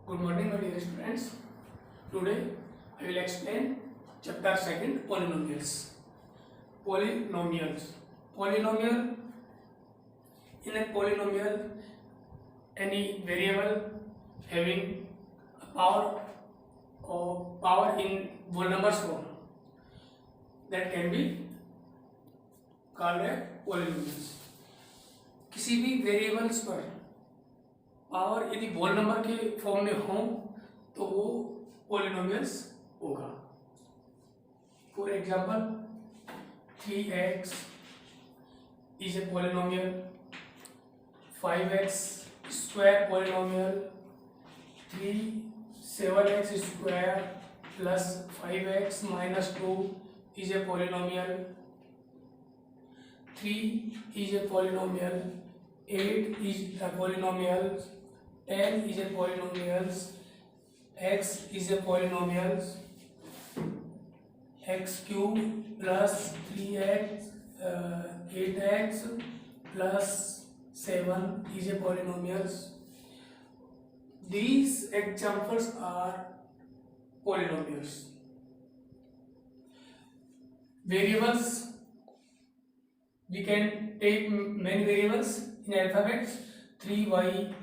Good morning, my dear students. Today I will explain chapter 2 polynomials. Polynomials. Polynomial. In a polynomial, any variable having a power in whole numbers form that can be called a polynomials. किसी भी variables पर power यदि whole number के form में हो तो वो polynomials होगा. For example 3x is a polynomial, 5x square polynomial, 7x square plus 5x minus 2 is a polynomial, 3 is a polynomial, 8 is a polynomial, 10 is a polynomial, x is a polynomial, x cube plus 3x 8x plus 7 is a polynomial. These examples are polynomials. Variables, we can take many variables in alphabets. 3y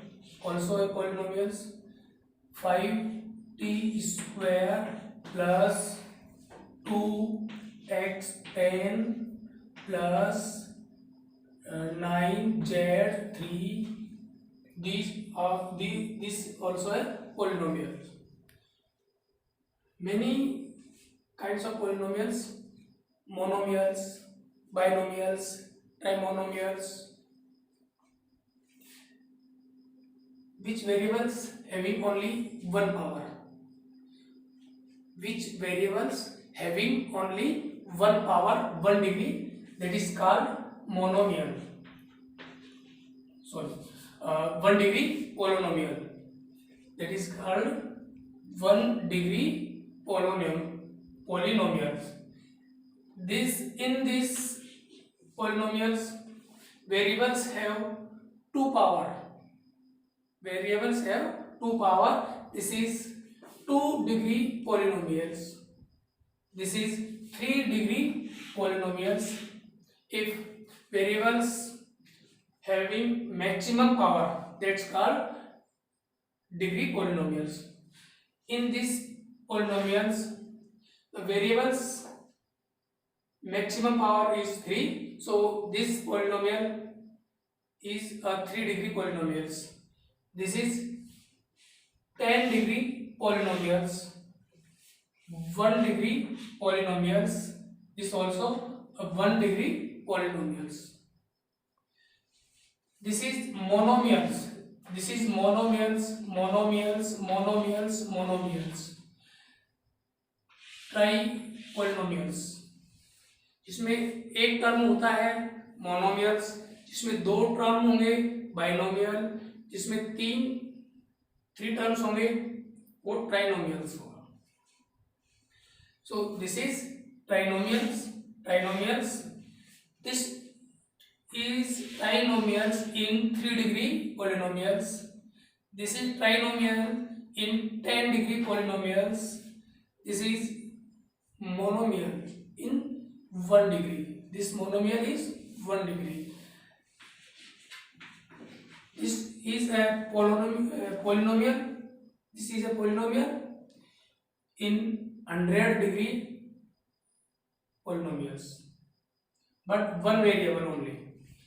also a polynomials, 5t square plus 2x 10 plus 9z 3. This also a polynomial. Many kinds of polynomials: monomials, binomials, trimonomials. Which variables having only one power? Which variables having only one power, 1 degree, that is called monomial. 1 degree polynomial, that is called 1 degree polynomials. In this polynomials, variables have two power. This is 2 degree polynomials. This is 3 degree polynomials. If variables having maximum power, that's called degree polynomials. In these polynomials, the variables maximum power is 3, so this polynomial is a 3 degree polynomials. This is 10 degree polynomials, 1 degree polynomials. This also a 1 degree polynomials. This is monomials. This is monomials. Tripolynomials, जिसमें एक term होता है monomials, जिसमें 2 term होंगे binomial, जिसमें 3 terms होंगे वो trinomials होगा. सो this is trinomials. This is trinomials in 3 degree polynomials. This is trinomial in 10 degree polynomials. This is monomial in 1 degree. This monomial is 1 degree. This is a polynomial. This is a polynomial in 100 degree polynomials, but 1 variable only.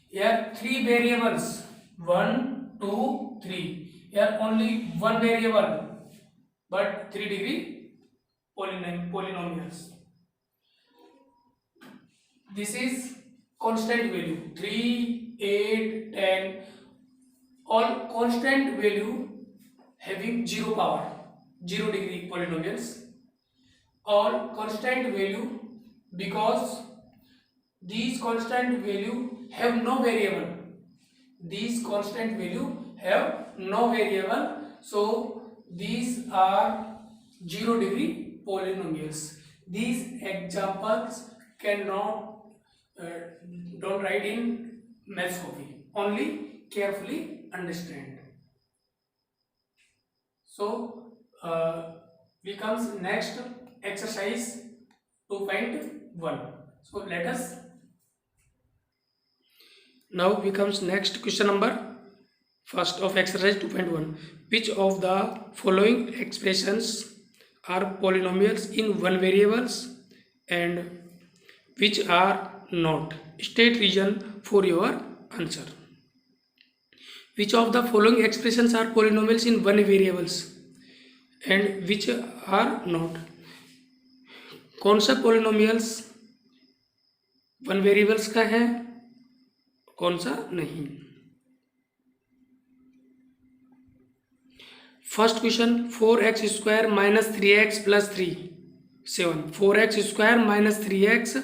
Here 3 variables, 1, 2, 3. Here only 1 variable, but 3 degree polynomials. This is constant value, 3, 8, 10, all constant value having 0 power, 0 degree polynomials. All constant value, because these constant value have no variable. These constant value have no variable, so these are 0 degree polynomials. These examples cannot don't write in maths copy, only carefully understand. So we comes next exercise 2.1. So let us now becomes next question number first of exercise 2.1. Which of the following expressions are polynomials in one variables and which are not? State reason for your answer. Which of the following expressions are polynomials in one variables and which are not? कौन सा polynomials one variables का है, कौन सा नहीं? First question 4x square minus 3x plus 3 7. 4x square minus 3x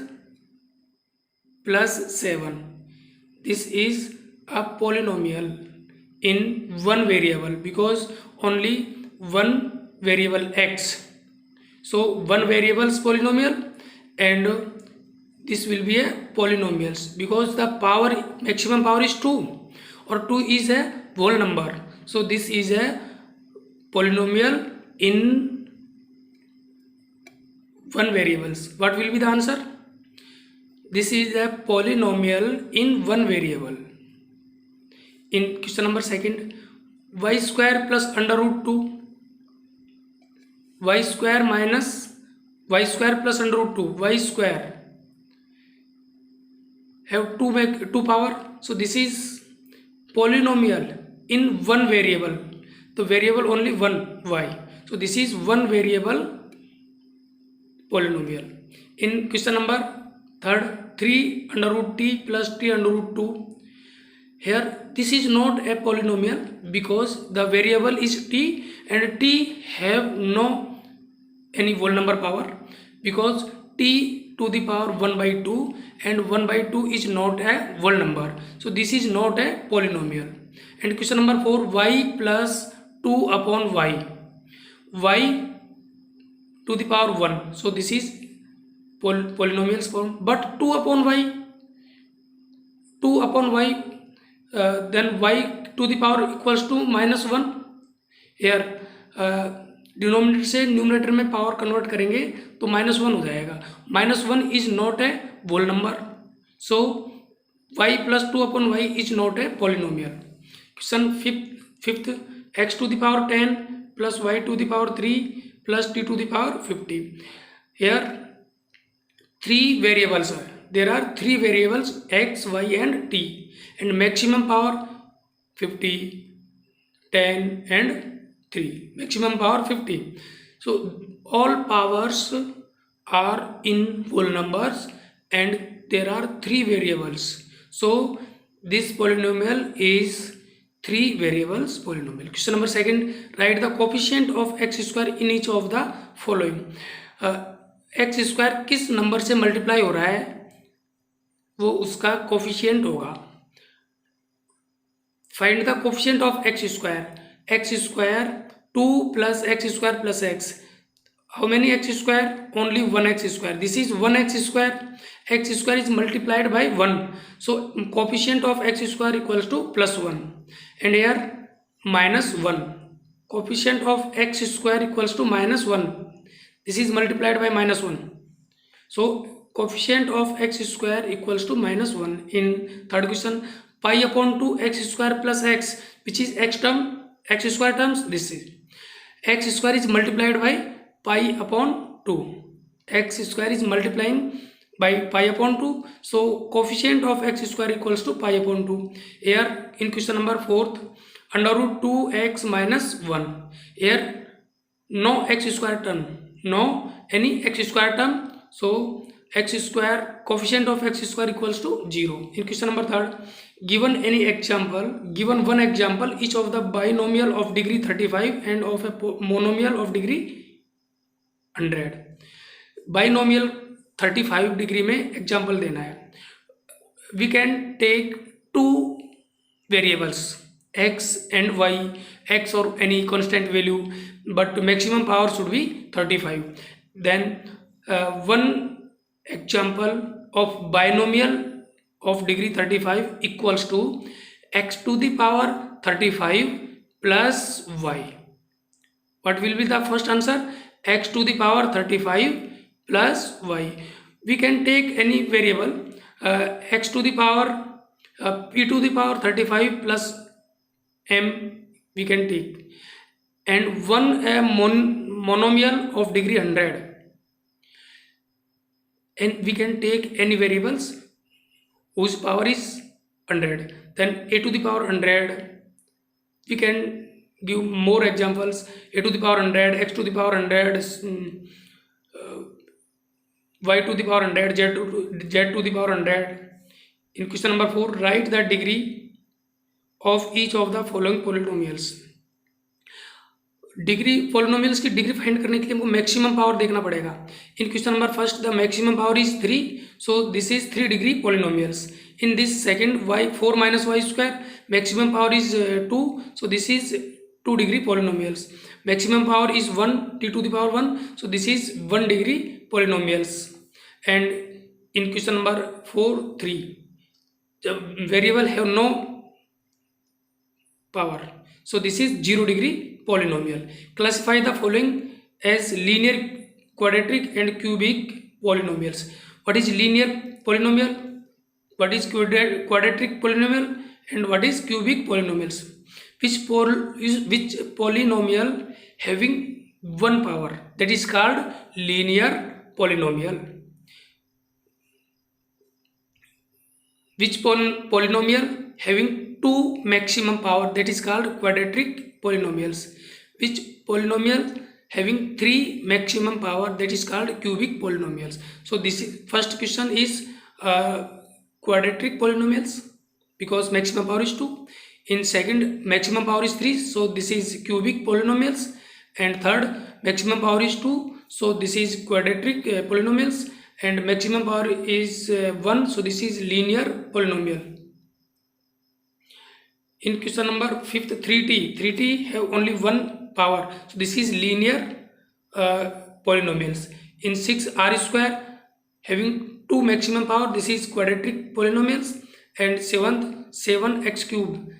plus 7. This is a polynomial in one variable because only one variable x. So one variable's polynomial and this will be a polynomials because the power maximum power is 2 or 2 is a whole number. So this is a polynomial in one variables. What will be the answer? This is a polynomial in one variable. In question number second, y square plus under root 2, y square minus y square plus under root 2, y square have two power. So this is polynomial in one variable. The variable only one y. So this is one variable polynomial. In question number third, 3 under root t plus t under root 2. Here this is not a polynomial because the variable is t and t have no any whole number power because t to the power 1 by 2 and 1 by 2 is not a whole number. So this is not a polynomial. And question number 4, y plus 2 upon y, y to the power 1. So this is polynomials form, but 2 upon y, 2 upon y, then y to the power equals to minus 1. Here denominator से numerator में power convert करेंगे तो minus 1 हो जाएगा. Minus 1 is not a whole number. So y plus 2 upon y is not a polynomial. Question fifth, x to the power 10 plus y to the power 3 plus t to the power 50. Here 3 variables are. There are 3 variables x, y and t and maximum power 50, 10 and 3. Maximum power 50. So all powers are in whole numbers and there are 3 variables. So this polynomial is 3 variables polynomial. Question number second, write the coefficient of x square in each of the following. x square किस number से multiply हो रहा है वो उसका coefficient होगा. Find the coefficient of x square. x square 2 plus x square plus x. How many x square? Only 1 x square. This is 1 x square. X square is multiplied by 1. So coefficient of x square equals to plus 1. And here minus 1. Coefficient of x square equals to minus 1. This is multiplied by minus 1. So coefficient of x square equals to minus 1. In third question, pi upon 2 x square plus x, which is x term, x square terms. This is x square is multiplied by pi upon 2. X square is multiplying by pi upon 2. So coefficient of x square equals to pi upon 2. Here in question number 4th, under root 2x minus 1. Here no x square term, no any x square term. So x square, coefficient of x square equals to 0. In question number 3rd, given any example, given one example, each of the binomial of degree 35 and of a monomial of degree 100. Binomial 35 degree में example देना है. We can take 2 variables x and y, x or any constant value, but maximum power should be 35. Then one example of binomial of degree 35 equals to x to the power 35 plus y. What will be the first answer? X to the power 35 plus y. We can take any variable, x to the power p to the power 35 plus m we can take, and one monomial of degree 100, and we can take any variables whose power is 100. Then a to the power 100, we can give more examples. A to the power 100, x to the power 100, y to the power 100, z to the power 100. In question number 4, write the degree of each of the following polynomials. Degree polynomials की degree find करने के लिए हमको maximum power देखना पड़ेगा. In question number first the maximum power is 3, so this is 3 degree polynomials. In this second, y 4 minus y square, maximum power is 2, so this is 2 degree polynomials. Maximum power is 1, t to the power 1, so this is 1 degree polynomials. And in question number 4, 3, the variable have no power, so this is 0 degree polynomial. Classify the following as linear, quadratic and cubic polynomials. What is linear polynomial? What is quadratic polynomial? And what is cubic polynomials? Which polynomial having one power, that is called linear polynomial? Which polynomial having 2 maximum power, that is called quadratic polynomials? Which polynomial having 3 maximum power, that is called cubic polynomials? So this is first question is quadratic polynomials because maximum power is 2. In second, maximum power is 3, so this is cubic polynomials. And third, maximum power is 2, so this is quadratic polynomials. And maximum power is 1, so this is linear polynomial. In question number 5th, 3t have only one power, so this is linear polynomials. In 6, r square having 2 maximum power, this is quadratic polynomials. And 7th, 7x cube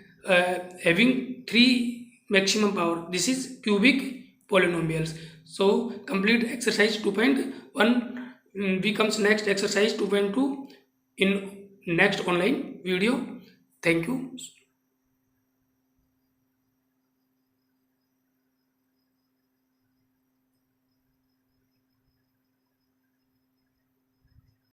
having 3 maximum power, this is cubic polynomials. So complete exercise 2.1. We comes next exercise 2.2 in next online video. Thank you.